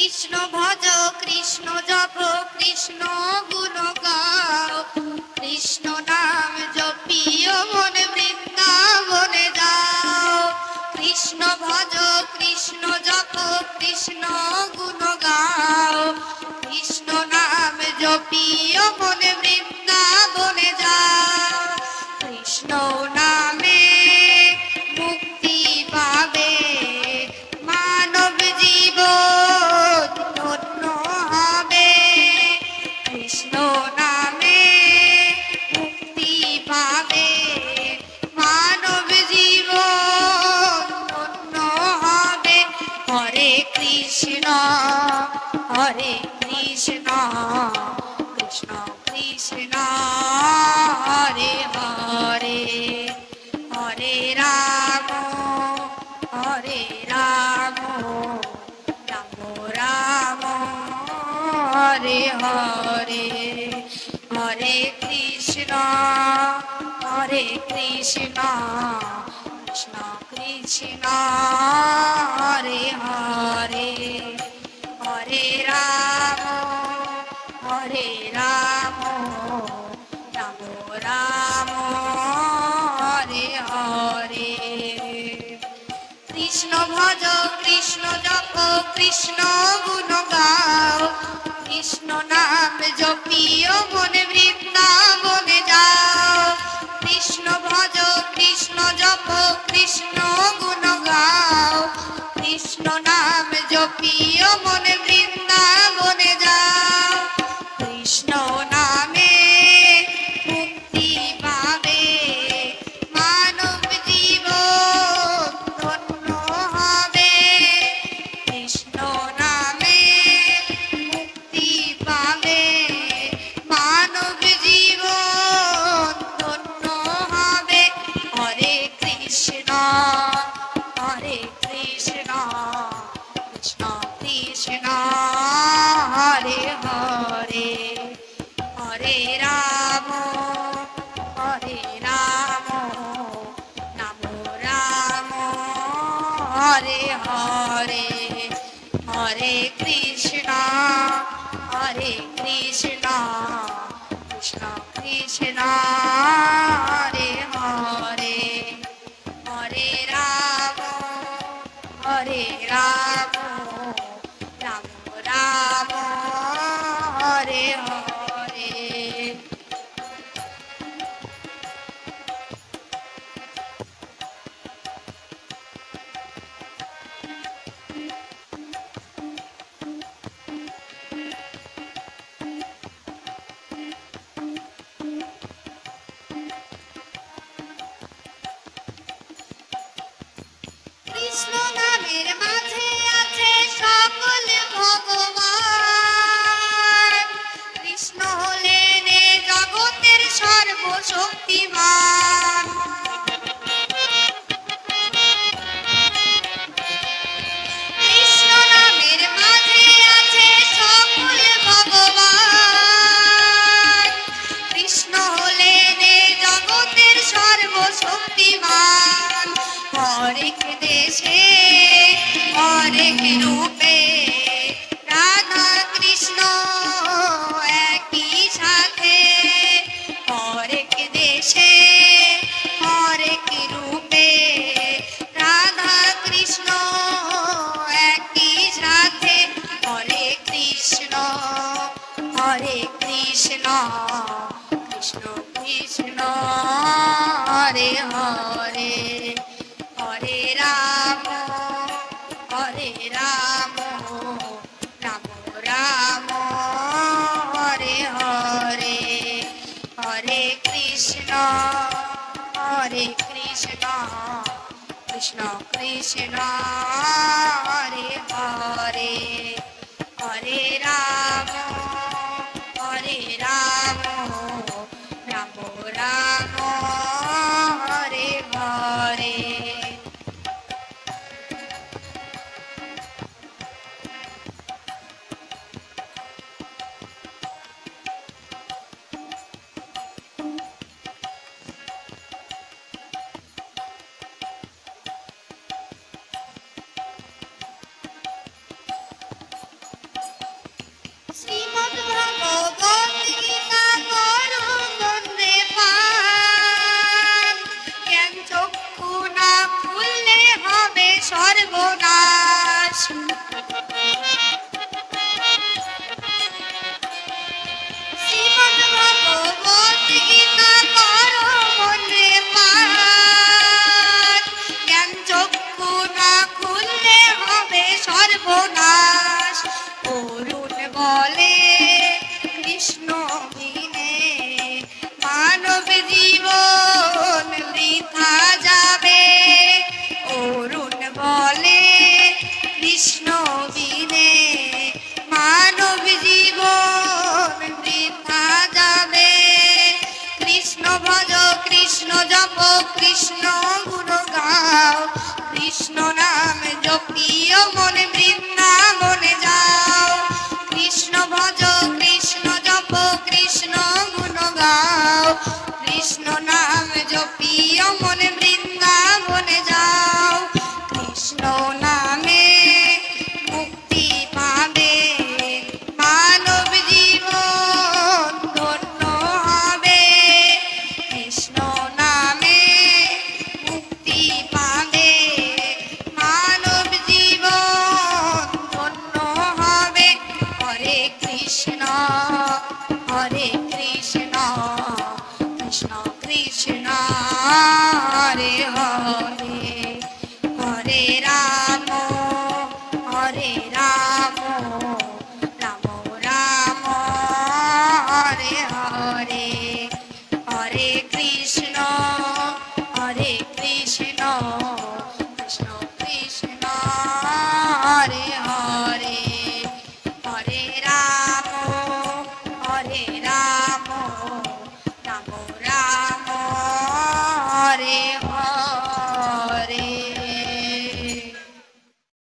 কৃষ্ণ ভজ কৃষ্ণ জপ কৃষ্ণ গুণ গাও, কৃষ্ণ নাম জপিও মনে বৃন্দাবনে যাও। কৃষ্ণ ভজ কৃষ্ণ জপ কৃষ্ণ গুণ গাও, কৃষ্ণ নাম জপিও মনে বৃন্দাবনে যাও। কৃষ্ণ নামে মুক্তি পাবে মানব জীবন ধন্য হবে। কৃষ্ণ নামে মুক্তি পাবে মানব জীবন ধন্য হবে। হরে কৃষ্ণ কৃষ্ণ কৃষ্ণ হরে হরে, হরে রাম রাম রাম হরে হরে। হরে কৃষ্ণ কৃষ্ণ কৃষ্ণ হরে হরে, হরে রাম রাম রাম হরে হরে। কৃষ্ণ ভজ কৃষ্ণ জপ কৃষ্ণ গুণ গাও, কৃষ্ণ নাম জপিও মনে বৃন্দাবনে যাও। কৃষ্ণ ভজ কৃষ্ণ জপ কৃষ্ণ গুণ গাও, কৃষ্ণ নাম জপিও মনে বৃন্দাবনে যাও। কৃষ্ণ নামে মুক্তি পাবে মানব জীবন ধন্য হবে। কৃষ্ণ নামে মুক্তি পাবে মানব জীবন ধন্য হবে। হরে কৃষ্ণ কৃষ্ণ কৃষ্ণ হরে হরে, হরে রাম রাম রাম হরে হরে। হরে কৃষ্ণ কৃষ্ণ কৃষ্ণ হরে হরে, হরে রাম রাম রাম হরে হরে। কৃষ্ণ নামের মাঝে আছে সকল ভগবান, কৃষ্ণ হলেন এ জগতের সর্বশক্তিমান। কৃষ্ণ নামের মাঝে আছে সকল ভগবান, কৃষ্ণ হলেন এ জগতের সর্বশক্তিমান। হরেক দেশে হরেক রূপে রাধা কৃষ্ণ একই সাথে। হরেক দেশে হরেক রূপে রাধা কৃষ্ণ একই সাথে। হরে কৃষ্ণ কৃষ্ণ কৃষ্ণ হরে হরে, হরে রাম রাম রাম হরে হরে। হরে কৃষ্ণ কৃষ্ণ কৃষ্ণ হরে হরে, হরে রাম রাম রাম হরে হরে। সর্বনাশ। অরুণ বলে কৃষ্ণ বিনে মানব জীবন বৃথা যাবে। অরুণ বলে কৃষ্ণ বিনে মানব জীবন বৃথা যাবে। কৃষ্ণ ভজ কৃষ্ণ জপ কৃষ্ণ গুণ গাও, কৃষ্ণ নাম জপিও মনে বৃন্দাবনে যাও। কৃষ্ণ ভজ কৃষ্ণ জপ কৃষ্ণ গুণ গাও, কৃষ্ণ নাম জপিও মনে বৃন্দাবনে যাও। কৃষ্ণ নামে মুক্তি পাবে মানব জীবন ধন্য হবে। কৃষ্ণ নামে মুক্তি পাবে মানব জীবন ধন্য হবে। হরে কৃষ্ণ কৃষ্ণ কৃষ্ণ হরে হরে, হরে রাম